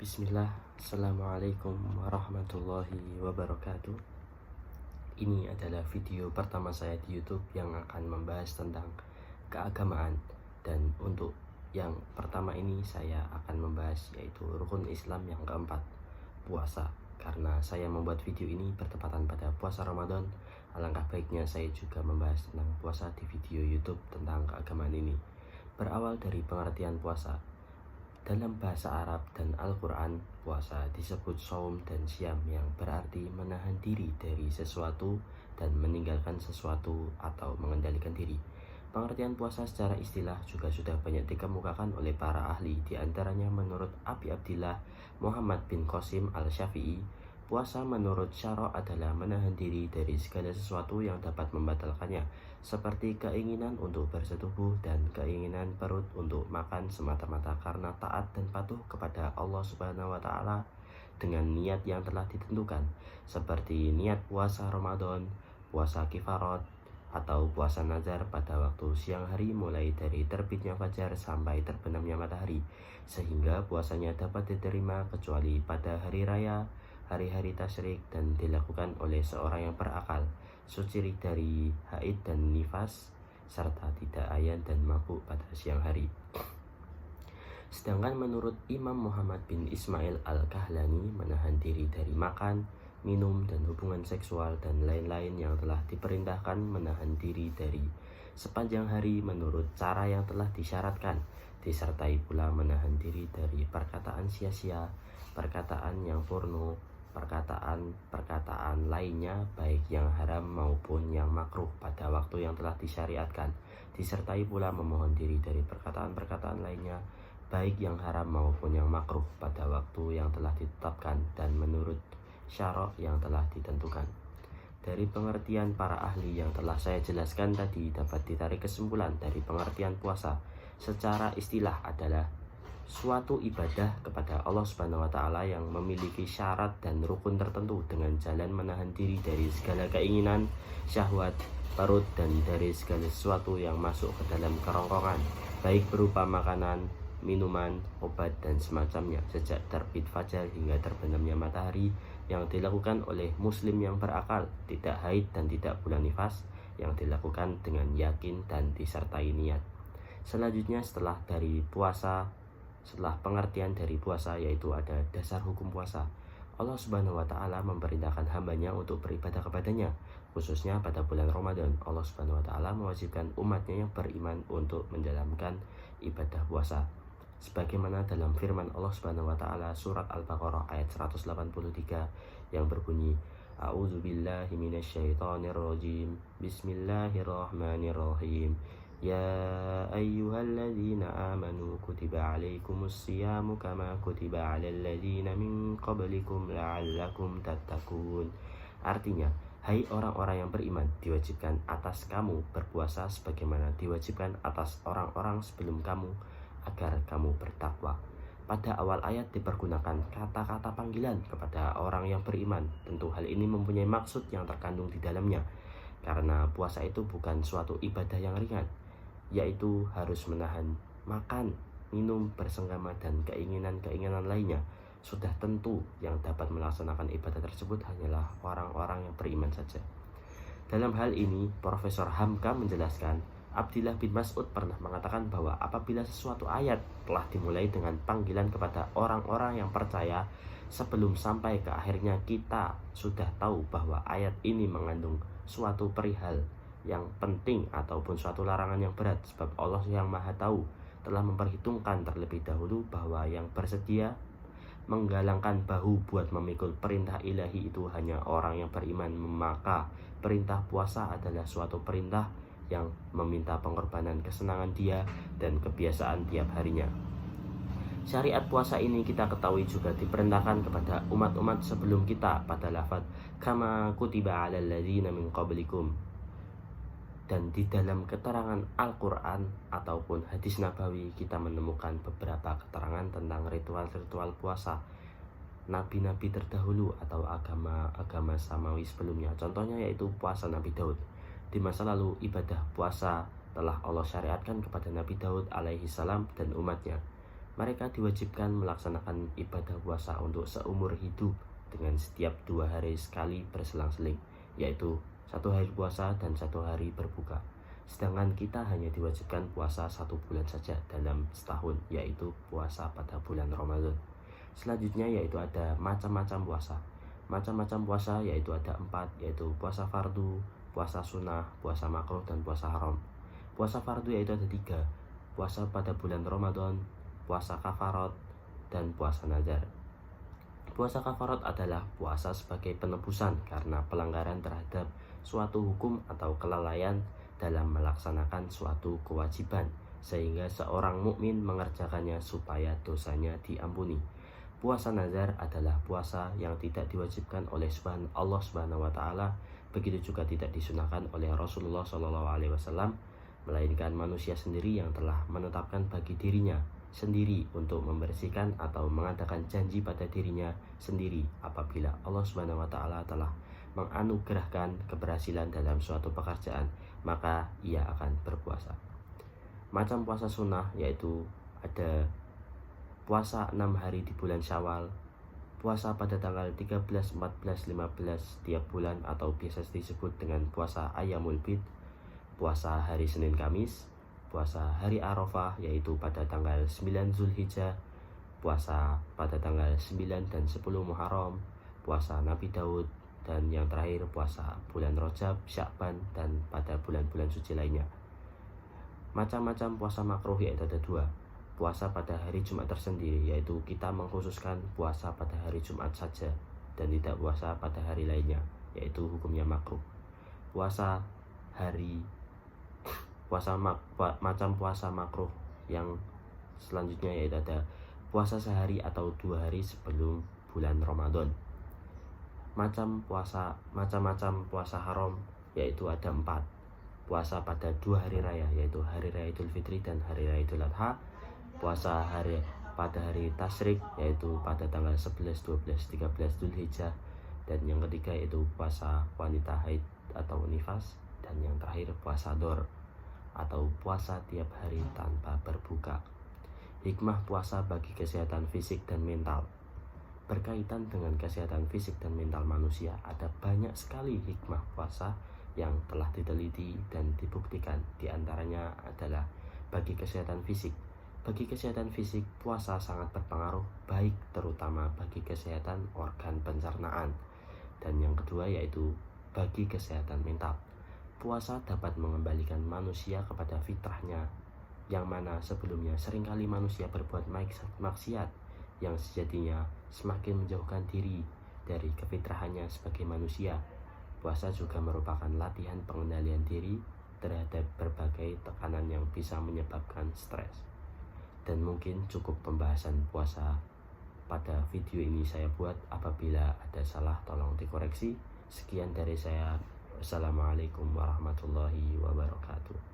Bismillah, Assalamualaikum warahmatullahi wabarakatuh. Ini adalah video pertama saya di YouTube yang akan membahas tentang keagamaan. Dan untuk yang pertama ini saya akan membahas yaitu rukun Islam yang keempat, puasa. Karena saya membuat video ini bertepatan pada puasa Ramadan, alangkah baiknya saya juga membahas tentang puasa di video YouTube tentang keagamaan ini. Berawal dari pengertian puasa. Dalam bahasa Arab dan Al-Quran, puasa disebut shaum dan syam yang berarti menahan diri dari sesuatu dan meninggalkan sesuatu atau mengendalikan diri. Pengertian puasa secara istilah juga sudah banyak dikemukakan oleh para ahli, diantaranya menurut Abi Abdillah Muhammad bin Qasim al-Syafi'i, puasa menurut syara' adalah menahan diri dari segala sesuatu yang dapat membatalkannya, seperti keinginan untuk bersetubuh dan keinginan perut untuk makan semata-mata karena taat dan patuh kepada Allah Subhanahu wa Ta'ala dengan niat yang telah ditentukan, seperti niat puasa Ramadan, puasa kifarat, atau puasa nazar pada waktu siang hari mulai dari terbitnya fajar sampai terbenamnya matahari, sehingga puasanya dapat diterima kecuali pada hari raya, hari-hari tasyrik, dan dilakukan oleh seorang yang berakal, suci dari haid dan nifas, serta tidak ayan dan mabuk pada siang hari. Sedangkan menurut Imam Muhammad bin Ismail al-Kahlani, menahan diri dari makan, minum, dan hubungan seksual dan lain-lain yang telah diperintahkan menahan diri dari sepanjang hari menurut cara yang telah disyaratkan, disertai pula menahan diri dari perkataan sia-sia, perkataan yang porno, perkataan lainnya baik yang haram maupun yang makruh pada waktu yang telah disyariatkan, disertai pula memohon diri dari perkataan-perkataan lainnya baik yang haram maupun yang makruh pada waktu yang telah ditetapkan dan menurut syara' yang telah ditentukan. Dari pengertian para ahli yang telah saya jelaskan tadi, dapat ditarik kesimpulan dari pengertian puasa secara istilah adalah suatu ibadah kepada Allah Subhanahu wa Ta'ala yang memiliki syarat dan rukun tertentu dengan jalan menahan diri dari segala keinginan, syahwat, perut, dan dari segala sesuatu yang masuk ke dalam kerongkongan, baik berupa makanan, minuman, obat, dan semacamnya, sejak terbit fajar hingga terbenamnya matahari, yang dilakukan oleh muslim yang berakal, tidak haid dan tidak bulan nifas, yang dilakukan dengan yakin dan disertai niat. Selanjutnya setelah pengertian dari puasa, yaitu ada dasar hukum puasa. Allah Subhanahu wa Ta'ala memerintahkan hambanya untuk beribadah kepadanya, khususnya pada bulan Ramadan. Allah Subhanahu wa Ta'ala mewajibkan umatnya yang beriman untuk menjalankan ibadah puasa, sebagaimana dalam firman Allah Subhanahu wa Ta'ala surat Al-Baqarah ayat 183 yang berbunyi, A'udzubillahi minasyaitonirrajim, Bismillahirrahmanirrahim. Ya ayyuhalladzina amanu kutiba alaikumus siyamu kama kutiba alal ladzina min qablikum la'allakum tattaqun. Artinya, hai orang-orang yang beriman, diwajibkan atas kamu berpuasa sebagaimana diwajibkan atas orang-orang sebelum kamu agar kamu bertakwa. Pada awal ayat dipergunakan kata-kata panggilan kepada orang yang beriman. Tentu hal ini mempunyai maksud yang terkandung di dalamnya, karena puasa itu bukan suatu ibadah yang ringan, yaitu harus menahan makan, minum, bersenggama, dan keinginan-keinginan lainnya. Sudah tentu yang dapat melaksanakan ibadah tersebut hanyalah orang-orang yang beriman saja. Dalam hal ini, Profesor Hamka menjelaskan, Abdillah bin Mas'ud pernah mengatakan bahwa apabila sesuatu ayat telah dimulai dengan panggilan kepada orang-orang yang percaya, sebelum sampai ke akhirnya kita sudah tahu bahwa ayat ini mengandung suatu perihal yang penting ataupun suatu larangan yang berat, sebab Allah yang Maha Tahu telah memperhitungkan terlebih dahulu bahwa yang bersedia menggalangkan bahu buat memikul perintah ilahi itu hanya orang yang beriman. Maka perintah puasa adalah suatu perintah yang meminta pengorbanan kesenangan dia dan kebiasaan tiap harinya. Syariat puasa ini kita ketahui juga diperintahkan kepada umat-umat sebelum kita pada lafaz kama kutiba alal ladzina min qablikum. Dan di dalam keterangan Al-Quran ataupun hadis Nabawi kita menemukan beberapa keterangan tentang ritual-ritual puasa nabi-nabi terdahulu atau agama samawi sebelumnya. Contohnya yaitu puasa Nabi Daud. Di masa lalu ibadah puasa telah Allah syariatkan kepada Nabi Daud alaihi salam dan umatnya. Mereka diwajibkan melaksanakan ibadah puasa untuk seumur hidup dengan setiap 2 hari sekali berselang-seling, yaitu 1 hari puasa dan 1 hari berbuka. Sedangkan kita hanya diwajibkan puasa 1 bulan saja dalam setahun, yaitu puasa pada bulan Ramadan. Selanjutnya yaitu ada macam-macam puasa. Macam-macam puasa yaitu ada 4, yaitu puasa fardu, puasa sunnah, puasa makruh, dan puasa haram. Puasa fardu yaitu ada 3, puasa pada bulan Ramadan, puasa kafarat, dan puasa nazar. Puasa kafarat adalah puasa sebagai penebusan karena pelanggaran terhadap suatu hukum atau kelalaian dalam melaksanakan suatu kewajiban, sehingga seorang mukmin mengerjakannya supaya dosanya diampuni. Puasa nazar adalah puasa yang tidak diwajibkan oleh Allah Subhanahu wa taala, begitu juga tidak disunahkan oleh Rasulullah SAW, melainkan manusia sendiri yang telah menetapkan bagi dirinya sendiri untuk membersihkan atau mengadakan janji pada dirinya sendiri apabila Allah Subhanahu wa taala telah menganugerahkan keberhasilan dalam suatu pekerjaan, maka ia akan berpuasa. Macam puasa sunnah yaitu ada puasa 6 hari di bulan Syawal, puasa pada tanggal 13, 14, 15 tiap bulan atau biasa disebut dengan puasa Ayyamul Bid, puasa hari Senin Kamis, puasa hari Arafah yaitu pada tanggal 9 Zulhijjah, puasa pada tanggal 9 dan 10 Muharram, puasa Nabi Daud, dan yang terakhir puasa bulan Rajab, Sya'ban, dan pada bulan-bulan suci lainnya. Macam-macam puasa makruh yaitu ada 2, puasa pada hari Jumat tersendiri, yaitu kita mengkhususkan puasa pada hari Jumat saja dan tidak puasa pada hari lainnya, yaitu hukumnya makruh. Macam puasa makruh yang selanjutnya yaitu ada puasa sehari atau 2 hari sebelum bulan Ramadan. Macam-macam puasa haram yaitu ada 4, puasa pada 2 hari raya yaitu hari raya Idul Fitri dan hari raya Idul Adha, puasa pada hari tasyrik yaitu pada tanggal 11, 12, 13 Zulhijjah, dan yang ketiga yaitu puasa wanita haid atau nifas, dan yang terakhir puasa dor atau puasa tiap hari tanpa berbuka. Hikmah puasa bagi kesehatan fisik dan mental. Berkaitan dengan kesehatan fisik dan mental manusia, ada banyak sekali hikmah puasa yang telah diteliti dan dibuktikan. Di antaranya adalah bagi kesehatan fisik. Bagi kesehatan fisik, puasa sangat berpengaruh baik terutama bagi kesehatan organ pencernaan. Dan yang kedua yaitu bagi kesehatan mental. Puasa dapat mengembalikan manusia kepada fitrahnya, yang mana sebelumnya seringkali manusia berbuat maksiat yang sejatinya semakin menjauhkan diri dari kefitrahannya sebagai manusia. Puasa juga merupakan latihan pengendalian diri terhadap berbagai tekanan yang bisa menyebabkan stres. Dan mungkin cukup pembahasan puasa pada video ini saya buat. Apabila ada salah tolong dikoreksi. Sekian dari saya. Wassalamualaikum warahmatullahi wabarakatuh.